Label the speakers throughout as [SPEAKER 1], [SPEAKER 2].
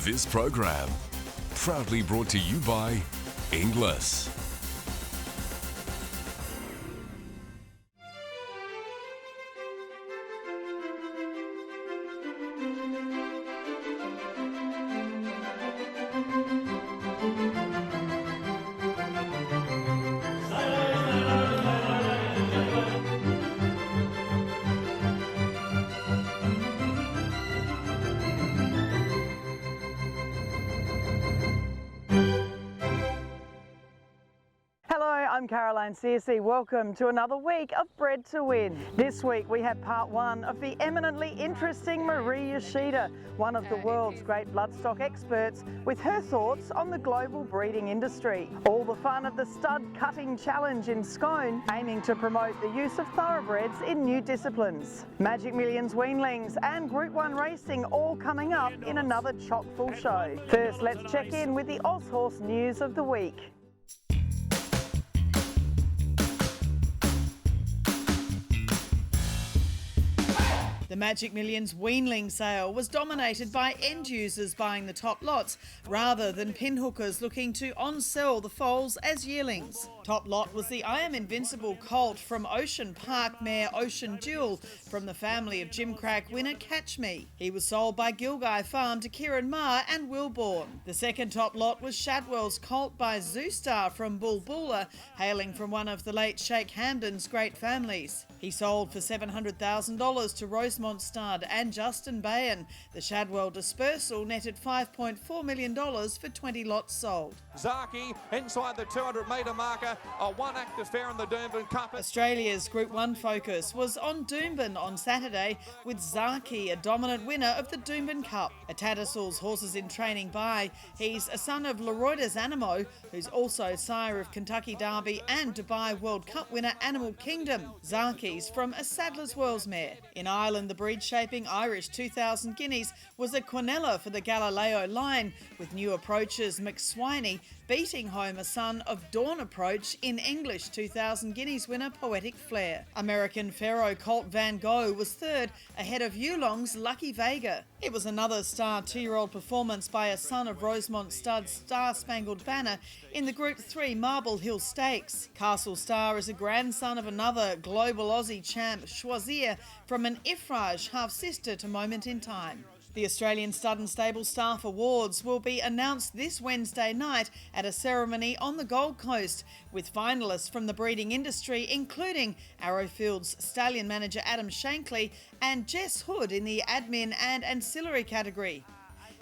[SPEAKER 1] This program, proudly brought to you by Inglis.
[SPEAKER 2] I'm Caroline CSE. Welcome to another week of Bred to Win. This week we have part one of the eminently interesting Marie Yoshida, one of the world's great bloodstock experts, with her thoughts on the global breeding industry. All the fun of the stud cutting challenge in Scone, aiming to promote the use of thoroughbreds in new disciplines. Magic Millions weanlings and Group 1 racing all coming up in another chock-full show. First, let's check in with the Aushorse news of the week. The Magic Millions weanling sale was dominated by end users buying the top lots rather than pinhookers looking to on-sell the foals as yearlings. Top lot was the I Am Invincible colt from Ocean Park mare Ocean Jewel from the family of Gimcrack winner Catch Me. He was sold by Gilgai Farm to Kieran Maher and Wilborn. The second top lot was Shadwell's colt by Zoostar from Bulbula, hailing from one of the late Sheikh Hamdan's great families. He sold for $700,000 to Rosemont stud and Justin Bayan. The Shadwell dispersal netted $5.4 million for 20 lots sold.
[SPEAKER 3] Zaki inside the 200 metre marker, a one active fair in the Doomben Cup.
[SPEAKER 2] Australia's Group 1 focus was on Doomben on Saturday, with Zaki a dominant winner of the Doomben Cup. A Tattersalls horses in training by. He's a son of Leroydas Animo, who's also sire of Kentucky Derby and Dubai World Cup winner Animal Kingdom. Zaki's from a Sadler's Wells mare. In Ireland, the breed-shaping Irish 2000 Guineas was a Quinella for the Galileo line, with new approaches McSwiney beating home a son of Dawn Approach in English 2000 Guineas winner Poetic Flair. American Pharaoh colt Van Gogh was third ahead of Yulong's Lucky Vega. It was another star 2-year-old performance by a son of Rosemont stud's Star Spangled Banner in the Group 3 Marble Hill Stakes. Castle Star is a grandson of another global Aussie champ, Choisir, from an Ifraj half-sister to Moment in Time. The Australian Stud and Stable Staff Awards will be announced this Wednesday night at a ceremony on the Gold Coast, with finalists from the breeding industry including Arrowfield's stallion manager Adam Shankly and Jess Hood in the admin and ancillary category.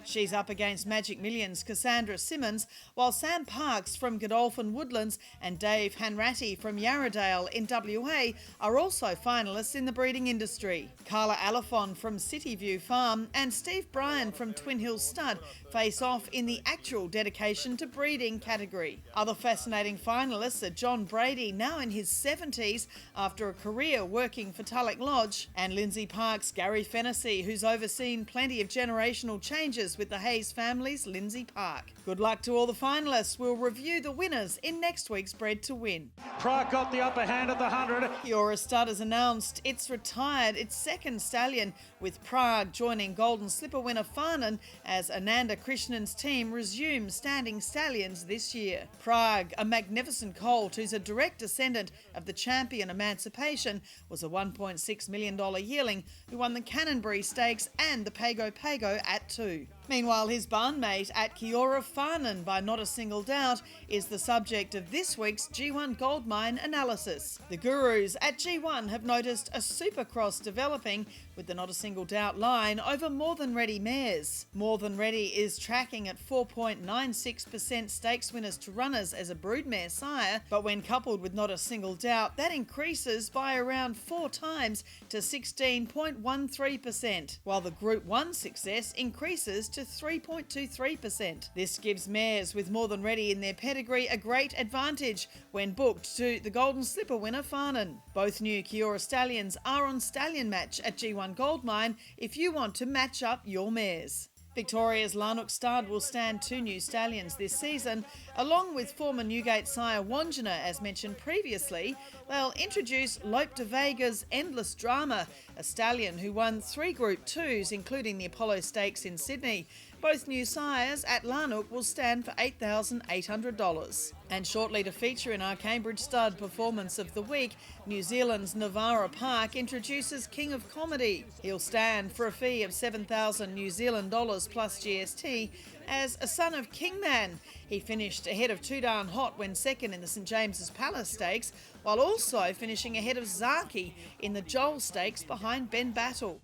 [SPEAKER 2] She's up against Magic Millions' Cassandra Simmons, while Sam Parks from Godolphin Woodlands and Dave Hanratty from Yarradale in WA are also finalists in the breeding industry. Carla Alafon from Cityview Farm and Steve Bryan from Twin Hills Stud face off in the actual dedication to breeding category. Other fascinating finalists are John Brady, now in his 70s after a career working for Tulloch Lodge, and Lindsay Park's Gary Fennessy, who's overseen plenty of generational changes with the Hayes family's Lindsay Park. Good luck to all the finalists. We'll review the winners in next week's Bred to Win.
[SPEAKER 4] Prague got the upper hand at the 100.
[SPEAKER 2] Kia Ora Stud has announced it's retired its second stallion, with Prague joining Golden Slipper winner Farnan as Ananda Krishnan's team resume standing stallions this year. Prague, a magnificent colt who's a direct descendant of the champion Emancipation, was a $1.6 million yearling who won the Cannonbury Stakes and the Pago Pago at 2. Meanwhile, his barnmate at Kia Ora, Farnan by Not a Single Doubt, is the subject of this week's G1 Goldmine analysis. The gurus at G1 have noticed a supercross developing with the Not a Single Doubt line over More Than Ready mares. More Than Ready is tracking at 4.96% stakes winners to runners as a broodmare sire, but when coupled with Not a Single Doubt, that increases by around 4 times to 16.13%, while the Group 1 success increases to 3.23%. This gives mares with More Than Ready in their pedigree a great advantage when booked to the Golden Slipper winner Farnan. Both new Kia Ora stallions are on Stallion Match at G1 Goldmine if you want to match up your mares. Victoria's Larnock Stud will stand 2 new stallions this season, along with former Newgate sire Wandjina, as mentioned previously. They'll introduce Lope de Vega's Endless Drama a stallion who won 3 Group 2s, including the Apollo Stakes in Sydney. Both new sires at Larnook will stand for $8,800. And shortly to feature in our Cambridge Stud Performance of the Week, New Zealand's Navara Park introduces King of Comedy. He'll stand for a fee of $7,000 New Zealand dollars plus GST as a son of Kingman. He finished ahead of Too Darn Hot when second in the St James's Palace Stakes, while also finishing ahead of Zaki in the Joel Stakes behind Ben Battle.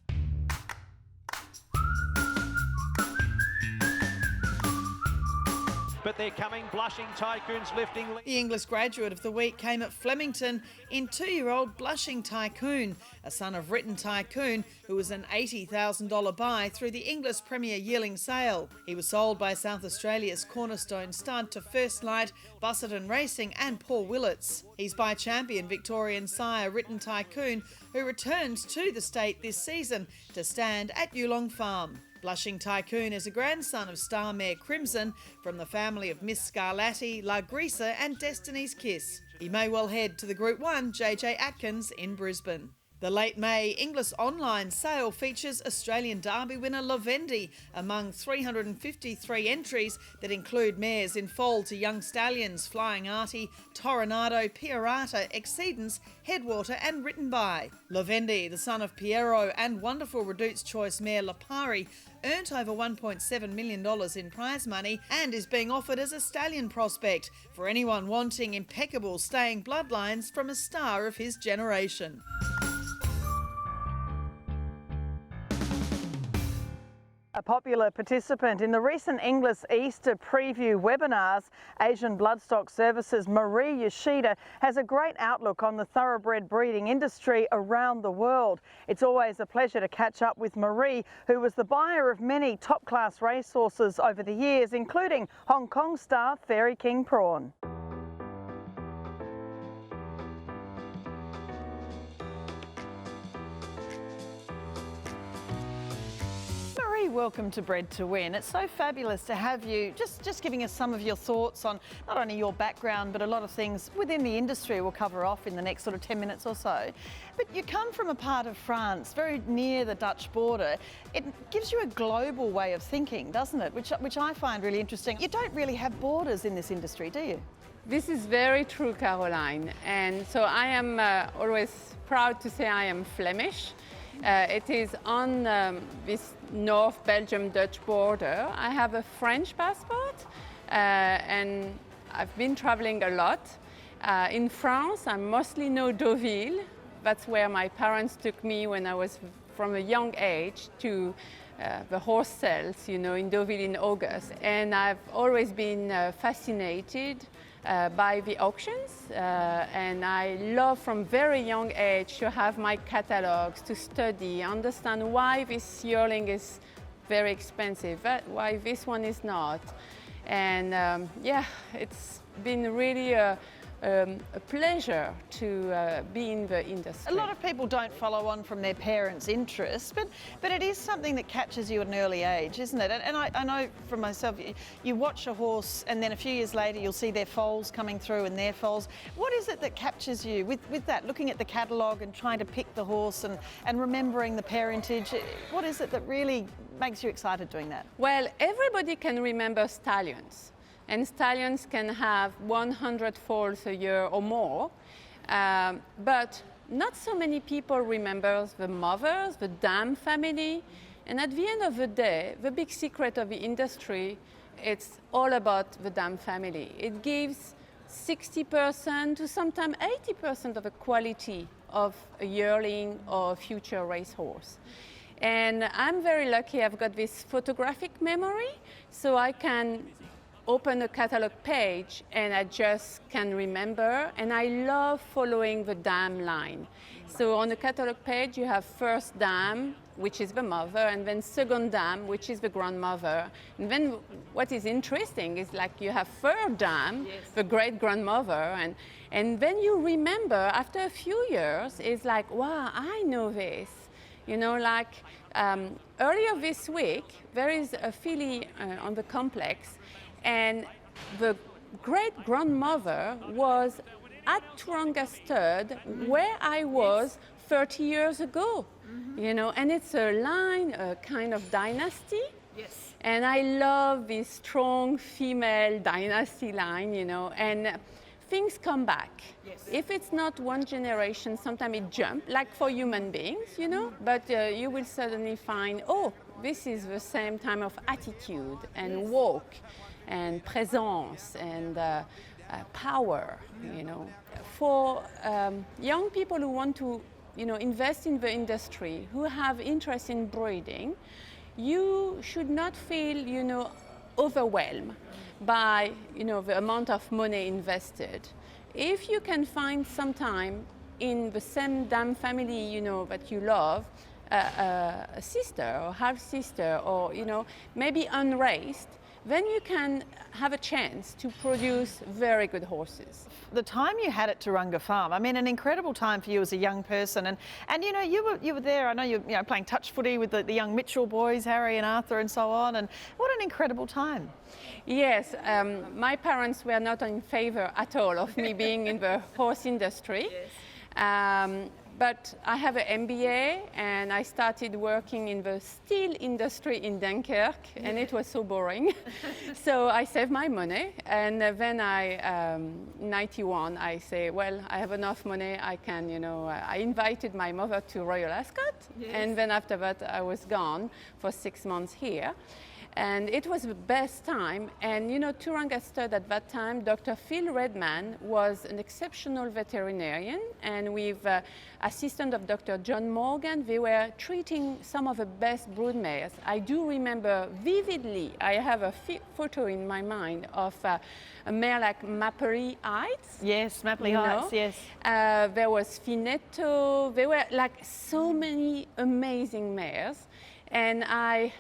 [SPEAKER 4] But they're coming, Blushing Tycoon's lifting.
[SPEAKER 2] The Inglis Graduate of the Week came at Flemington in 2-year-old Blushing Tycoon, a son of Written Tycoon, who was an $80,000 buy through the Inglis Premier Yearling Sale. He was sold by South Australia's cornerstone stud to First Light, Busselton Racing and Paul Willits. He's by champion Victorian sire Written Tycoon, who returns to the state this season to stand at Yulong Farm. Blushing Tycoon is a grandson of star mare Crimson from the family of Miss Scarlatti, La Grisa and Destiny's Kiss. He may well head to the Group 1 JJ Atkins in Brisbane. The late May Inglis online sale features Australian Derby winner Lavendi among 353 entries that include mares in foal to young stallions Flying Artie, Toronado, Piorata, Exceedance, Headwater and Written By. Lavendi, the son of Piero and wonderful Redute's Choice mare Lapari, earned over $1.7 million in prize money and is being offered as a stallion prospect for anyone wanting impeccable staying bloodlines from a star of his generation. A popular participant in the recent Inglis Easter preview webinars, Asian Bloodstock Services Marie Yoshida has a great outlook on the thoroughbred breeding industry around the world. It's always a pleasure to catch up with Marie, who was the buyer of many top-class racehorses over the years, including Hong Kong star Fairy King Prawn. Welcome to Bred to Win. It's so fabulous to have you just giving us some of your thoughts on not only your background but a lot of things within the industry we'll cover off in the next sort of 10 minutes or so. But you come from a part of France very near the Dutch border. It gives you a global way of thinking, doesn't it? Which I find really interesting. You don't really have borders in this industry, do you?
[SPEAKER 5] This is very true, Caroline. And so I am always proud to say I am Flemish. It is on this North Belgium-Dutch border. I have a French passport and I've been traveling a lot. In France, I mostly know Deauville. That's where my parents took me when I was from a young age to the horse sales, you know, in Deauville in August. And I've always been fascinated by the auctions, and I love from very young age to have my catalogs, to study, understand why this yearling is very expensive, why this one is not. And yeah, it's been really a pleasure to be in the industry.
[SPEAKER 2] A lot of people don't follow on from their parents' interests, but it is something that catches you at an early age, isn't it? And I know from myself, you watch a horse and then a few years later you'll see their foals coming through and their foals. What is it that captures you with that, looking at the catalogue and trying to pick the horse and remembering the parentage? What is it that really makes you excited doing that?
[SPEAKER 5] Well, everybody can remember stallions. And stallions can have 100 foals a year or more, but not so many people remember the mothers, the dam family. And at the end of the day, the big secret of the industry, it's all about the dam family. It gives 60% to sometimes 80% of the quality of a yearling or a future racehorse. And I'm very lucky I've got this photographic memory, so I can open a catalog page and I just can remember, and I love following the dam line. So on the catalog page you have first dam, which is the mother, and then second dam, which is the grandmother. And then what is interesting is like you have third dam, yes, the great grandmother, and then you remember after a few years, it's like, wow, I know this. You know, like earlier this week, there is a filly on the complex, and the great-grandmother was at Turanga Stud where I was 30 years ago. you know, and it's a line, a kind of dynasty.
[SPEAKER 2] Yes.
[SPEAKER 5] And I love this strong female dynasty line, you know, and things come back.
[SPEAKER 2] Yes.
[SPEAKER 5] If it's not one generation, sometimes it jumps, like for human beings, you know, but you will suddenly find, oh, this is the same time of attitude and walk and presence and power, you know. For young people who want to, you know, invest in the industry, who have interest in breeding, you should not feel, you know, overwhelmed by, you know, the amount of money invested. If you can find some time in the same damn family, you know, that you love, a sister or half sister, or, you know, maybe unraised, then you can have a chance to produce very good horses.
[SPEAKER 2] The time you had at Tauranga Farm, I mean, an incredible time for you as a young person, and you know, you were there. I know you know, playing touch footy with the young Mitchell boys, Harry and Arthur, and so on. And what an incredible time!
[SPEAKER 5] Yes, my parents were not in favour at all of me being in the horse industry. Yes. But I have an MBA and I started working in the steel industry in Dunkirk, and it was so boring. So I saved my money, and then I, 91, I say, well, I have enough money, I can, you know, I invited my mother to Royal Ascot, and then after that I was gone for 6 months here. And it was the best time. And you know, Tauranga Stud at that time, Dr. Phil Redman was an exceptional veterinarian, and with assistant of Dr. John Morgan, they were treating some of the best broodmares. I do remember vividly, I have a photo in my mind of a mare like Mapley Heights.
[SPEAKER 2] Yes, Mapley Heights, yes.
[SPEAKER 5] There was Finetto, there were like so many amazing mares, and I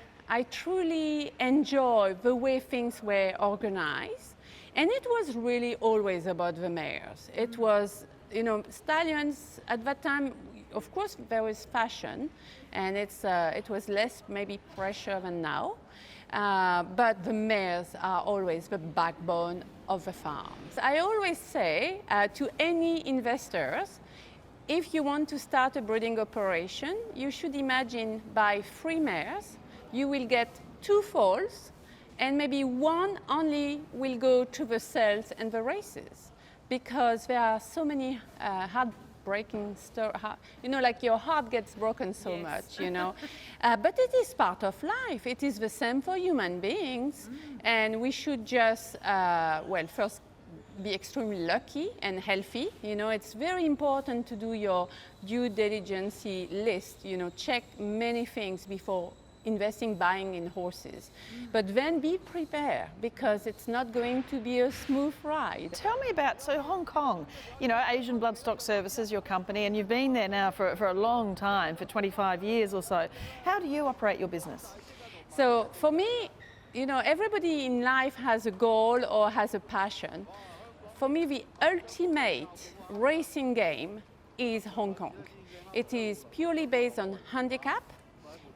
[SPEAKER 5] truly enjoy the way things were organized, and it was really always about the mares. It was, you know, stallions at that time, of course there was fashion, and it was less maybe pressure than now, but the mares are always the backbone of the farms. I always say to any investors, if you want to start a breeding operation, you should imagine buy 3 mares. You will get 2 foals, and maybe 1 only will go to the sales and the races, because there are so many heartbreaking stories. You know, like your heart gets broken so much, you know. But it is part of life. It is the same for human beings, and we should just, well, first be extremely lucky and healthy. You know, it's very important to do your due diligence list, you know, check many things before investing, buying in horses. But then be prepared, because it's not going to be a smooth ride.
[SPEAKER 2] Tell me about, so Hong Kong, you know, Asian Bloodstock Services, your company, and you've been there now for a long time, for 25 years or so. How do you operate your business?
[SPEAKER 5] So for me, you know, everybody in life has a goal or has a passion. For me, the ultimate racing game is Hong Kong. It is purely based on handicap.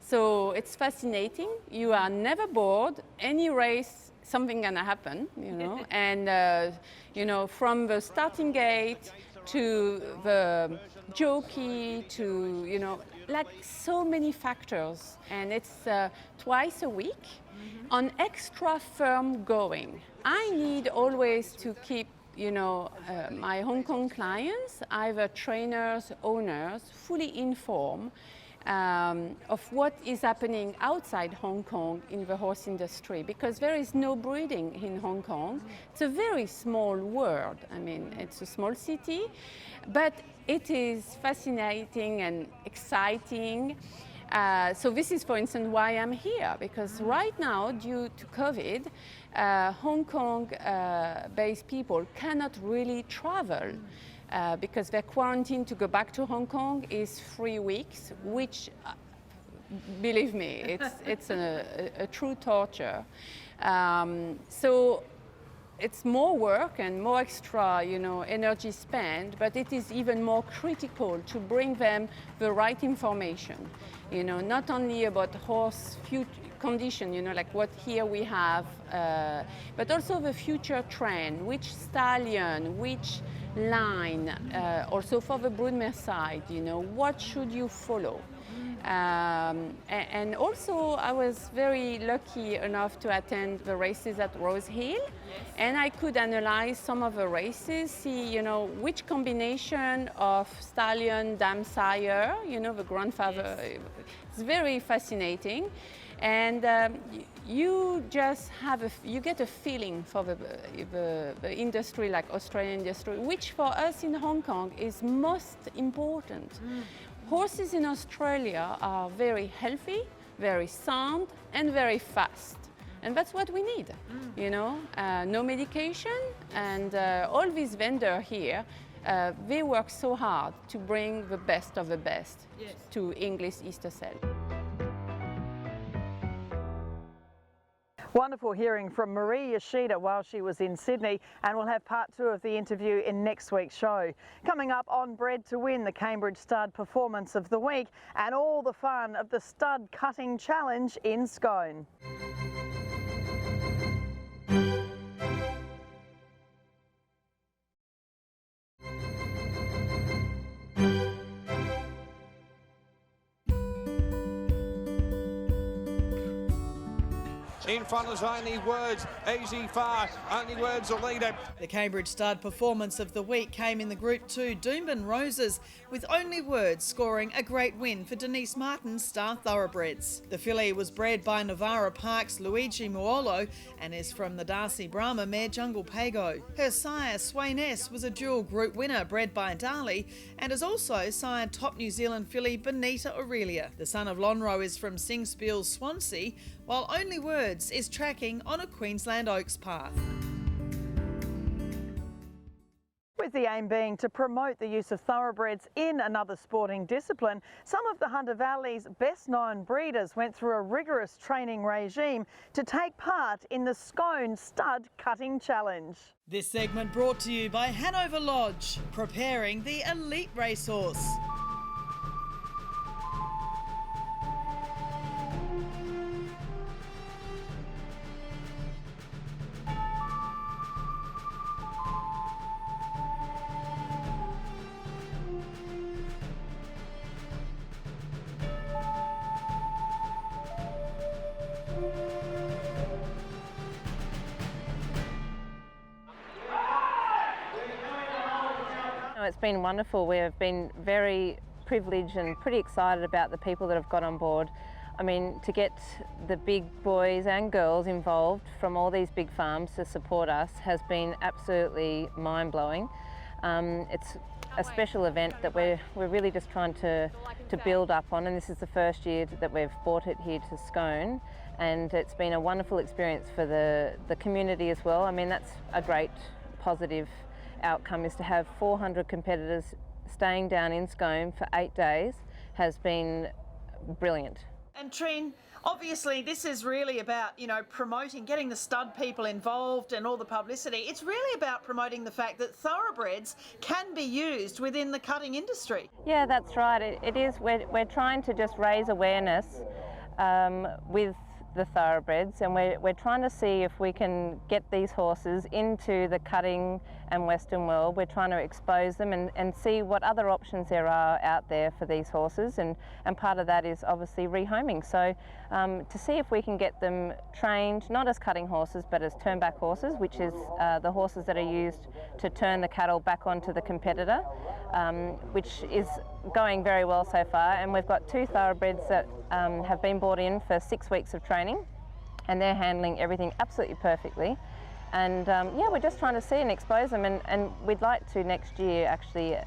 [SPEAKER 5] So it's fascinating. You are never bored. Any race, something gonna happen, you know. And you know, from the starting gate to the jockey to, you know, like so many factors. And it's twice a week on extra firm going. I need always to keep, you know, my Hong Kong clients, either trainers, owners, fully informed of what is happening outside Hong Kong in the horse industry, because there is no breeding in Hong Kong. It's a very small world. I mean, it's a small city, but it is fascinating and exciting. So this is, for instance, why I'm here, because right now, due to COVID, Hong Kong-based people cannot really travel. Because their quarantine to go back to Hong Kong is 3 weeks, which, believe me, it's a true torture. So it's more work and more extra, you know, energy spent, but it is even more critical to bring them the right information. You know, not only about horse condition, you know, like what here we have, but also the future trend, which stallion, which line, also for the broodmare side, you know, what should you follow? And also I was very lucky enough to attend the races at Rose Hill, and I could analyze some of the races, see, you know, which combination of stallion, dam, sire, you know, the grandfather. It's very fascinating. And you just have you get a feeling for the industry, like Australian industry, which for us in Hong Kong is most important. Horses in Australia are very healthy, very sound, and very fast. And that's what we need, you know, no medication. And all these vendors here, they work so hard to bring the best of the best to Inglis Easter Sale.
[SPEAKER 6] Wonderful hearing from Marie Yoshida while she was in Sydney, and we'll have part 2 of the interview in next week's show. Coming up on Bred to Win, the Cambridge Stud Performance of the Week and all the fun of the Stud Cutting Challenge in Scone.
[SPEAKER 3] In front is Only Words, easy far, Only Words the leader.
[SPEAKER 2] The Cambridge Stud Performance of the Week came in the Group 2 Doomben Roses, with Only Words scoring a great win for Denise Martin's Star Thoroughbreds. The filly was bred by Novara Park's Luigi Muolo and is from the Darcy Brahma mare Jungle Pago. Her sire, Swainess, was a dual group winner bred by Dali and is also sired top New Zealand filly Bonita Aurelia. The son of Lonhro is from Singspiel's Swansea, while Only Words is tracking on a Queensland Oaks path.
[SPEAKER 6] With the aim being to promote the use of thoroughbreds in another sporting discipline, some of the Hunter Valley's best known breeders went through a rigorous training regime to take part in the Scone Stud Cutting Challenge.
[SPEAKER 2] This segment brought to you by Hannover Lodge, preparing the elite racehorse.
[SPEAKER 7] It's been wonderful. We have been very privileged and pretty excited about the people that have got on board. I mean, to get the big boys and girls involved from all these big farms to support us has been absolutely mind-blowing. It's a special event that we're really just trying to build up on, and this is the first year that we've brought it here to Scone, and it's been a wonderful experience for the community as well. I mean, that's a great positive outcome, is to have 400 competitors staying down in Scone for 8 days has been brilliant.
[SPEAKER 2] And Trinh, obviously this is really about, you know, promoting, getting the stud people involved and all the publicity. It's really about promoting the fact that thoroughbreds can be used within the cutting industry.
[SPEAKER 7] Yeah, that's right. It is. We're trying to just raise awareness with the thoroughbreds, and we're trying to see if we can get these horses into the cutting and western world. We're trying to expose them and see what other options there are out there for these horses, and part of that is obviously rehoming. So to see if we can get them trained not as cutting horses but as turn-back horses, which is the horses that are used to turn the cattle back onto the competitor, which is going very well so far. And we've got 2 thoroughbreds that have been brought in for 6 weeks of training, and they're handling everything absolutely perfectly. And yeah, we're just trying to see and expose them, and we'd like to next year actually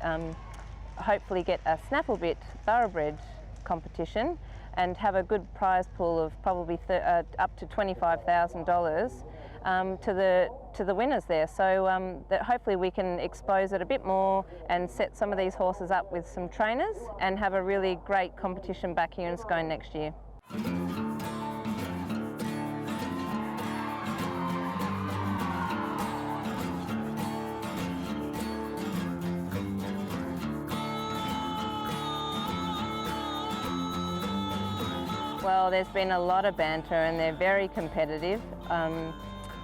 [SPEAKER 7] hopefully get a snafflebit thoroughbred competition and have a good prize pool of probably up to $25,000 to the winners there. So that hopefully we can expose it a bit more and set some of these horses up with some trainers and have a really great competition back here in Scone next year. Well, there's been a lot of banter and they're very competitive.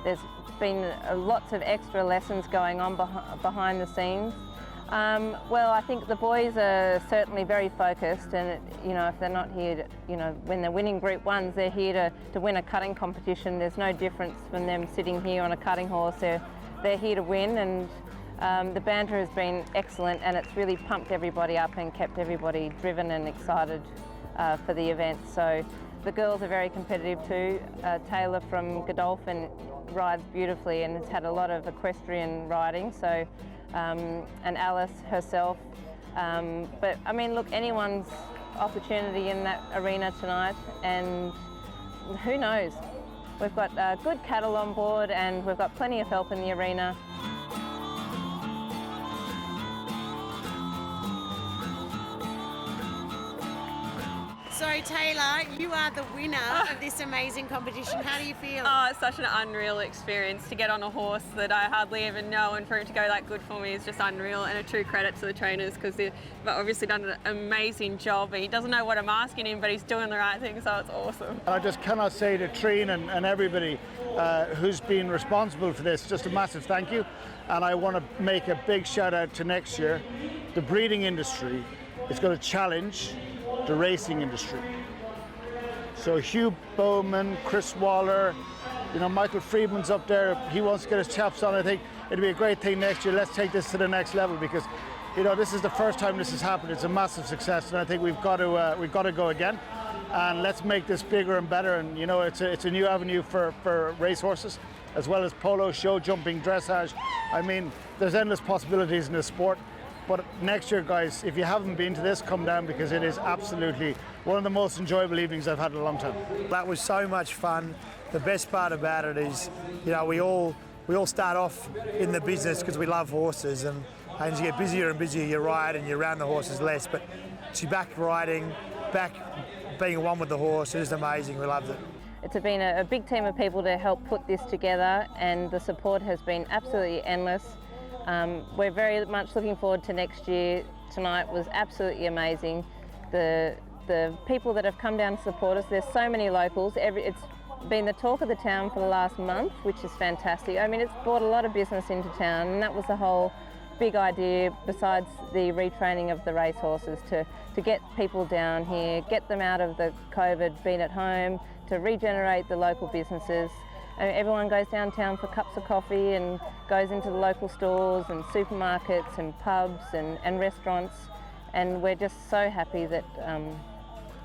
[SPEAKER 7] There's been lots of extra lessons going on behind the scenes. Well, I think the boys are certainly very focused, and you know, if they're not here, when they're winning Group 1s, they're here to win a cutting competition. There's no difference from them sitting here on a cutting horse. They're here to win, and the banter has been excellent, and it's really pumped everybody up and kept everybody driven and excited for the event. So the girls are very competitive too. Taylor from Godolphin rides beautifully and has had a lot of equestrian riding. So. And Alice herself. But I mean, look, anyone's opportunity in that arena tonight, and who knows? We've got good cattle on board, and we've got plenty of help in the arena.
[SPEAKER 8] So Taylor, you are the winner of this amazing competition. How do you feel?
[SPEAKER 9] Oh, it's such an unreal experience to get on a horse that I hardly even know, and for it to go that good for me is just unreal, and a true credit to the trainers because they've obviously done an amazing job. He doesn't know what I'm asking him, but he's doing the right thing, so it's awesome.
[SPEAKER 10] I just cannot say to Treen and everybody who's been responsible for this, just a massive thank you. And I want to make a big shout out to next year. The breeding industry is going to challenge the racing industry. So Hugh Bowman, Chris Waller, Michael Friedman's up there. He wants to get his chops on. I think it'll be a great thing next year. Let's take this to the next level because, this is the first time this has happened. It's a massive success, and I think we've got to go again. And let's make this bigger and better. And it's a new avenue for racehorses, as well as polo, show jumping, dressage. I mean, there's endless possibilities in this sport. But next year, guys, if you haven't been to this, come down because it is absolutely one of the most enjoyable evenings I've had in a long time.
[SPEAKER 11] That was so much fun. The best part about it is, we all start off in the business because we love horses, and as you get busier and busier, you ride and you're around the horses less. But to be back riding, back being one with the horse, it is amazing. We loved it.
[SPEAKER 7] It's been a big team of people to help put this together, and the support has been absolutely endless. We're very much looking forward to next year. Tonight was absolutely amazing. The people that have come down to support us, there's so many locals. It's been the talk of the town for the last month, which is fantastic. I mean, it's brought a lot of business into town, and that was the whole big idea, besides the retraining of the racehorses, to get people down here, get them out of the COVID, being at home, to regenerate the local businesses. Everyone goes downtown for cups of coffee and goes into the local stores and supermarkets and pubs and restaurants, and we're just so happy that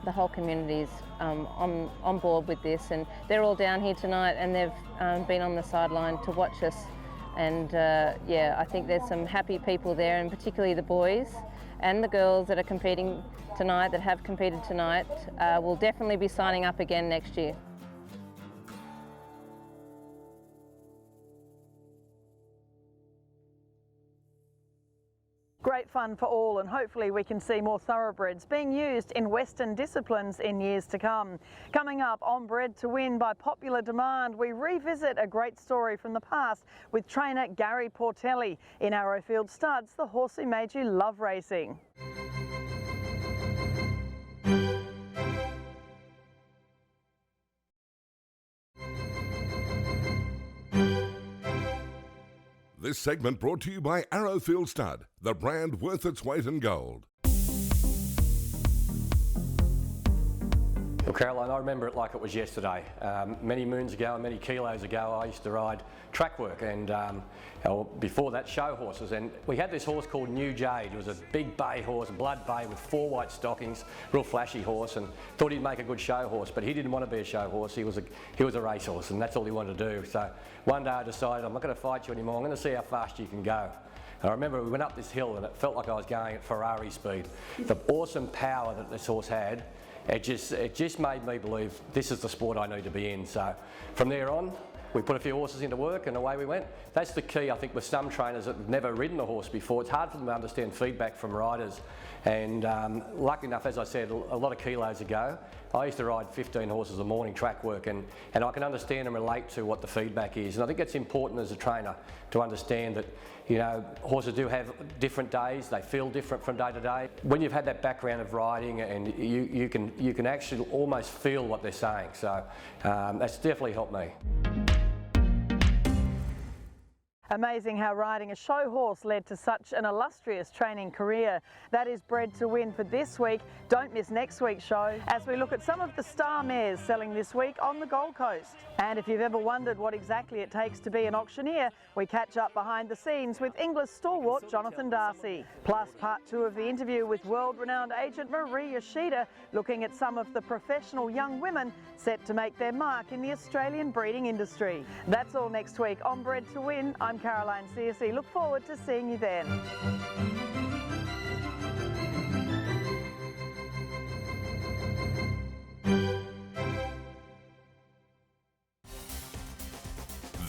[SPEAKER 7] the whole community's on board with this, and they're all down here tonight, and they've been on the sideline to watch us, and I think there's some happy people there, and particularly the boys and the girls that are competing tonight, that have competed tonight, will definitely be signing up again next year.
[SPEAKER 6] Great fun for all, and hopefully we can see more thoroughbreds being used in Western disciplines in years to come. Coming up on Bred to Win, by popular demand, we revisit a great story from the past with trainer Gary Portelli. In Arrowfield Studs, the horse who made you love racing.
[SPEAKER 1] This segment brought to you by Arrowfield Stud, the brand worth its weight in gold.
[SPEAKER 12] Well, Caroline, I remember it like it was yesterday. Many moons ago and many kilos ago, I used to ride track work, and before that, show horses. And we had this horse called New Jade. It was a big bay horse, blood bay with 4 white stockings, real flashy horse, and thought he'd make a good show horse, but he didn't want to be a show horse. He was a race horse, and that's all he wanted to do. So one day I decided, I'm not going to fight you anymore. I'm going to see how fast you can go. And I remember we went up this hill, and it felt like I was going at Ferrari speed. The awesome power that this horse had, it just made me believe this is the sport I need to be in. So from there on, we put a few horses into work, and away we went. That's the key, I think, with some trainers that have never ridden a horse before. It's hard for them to understand feedback from riders. And lucky enough, as I said, a lot of kilos ago, I used to ride 15 horses a morning track work, and I can understand and relate to what the feedback is. And I think it's important as a trainer to understand that, horses do have different days. They feel different from day to day. When you've had that background of riding, and you can actually almost feel what they're saying. So that's definitely helped me.
[SPEAKER 6] Amazing how riding a show horse led to such an illustrious training career. That is Bred to Win for this week. Don't miss next week's show as we look at some of the star mares selling this week on the Gold Coast. And if you've ever wondered what exactly it takes to be an auctioneer, we catch up behind the scenes with Inglis stalwart Jonathan Darcy. Plus part 2 of the interview with world-renowned agent Marie Yoshida, looking at some of the professional young women set to make their mark in the Australian breeding industry. That's all next week on Bred to Win. I'm Caroline CSE. Look forward to seeing you then.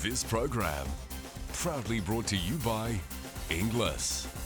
[SPEAKER 1] This program proudly brought to you by Inglis.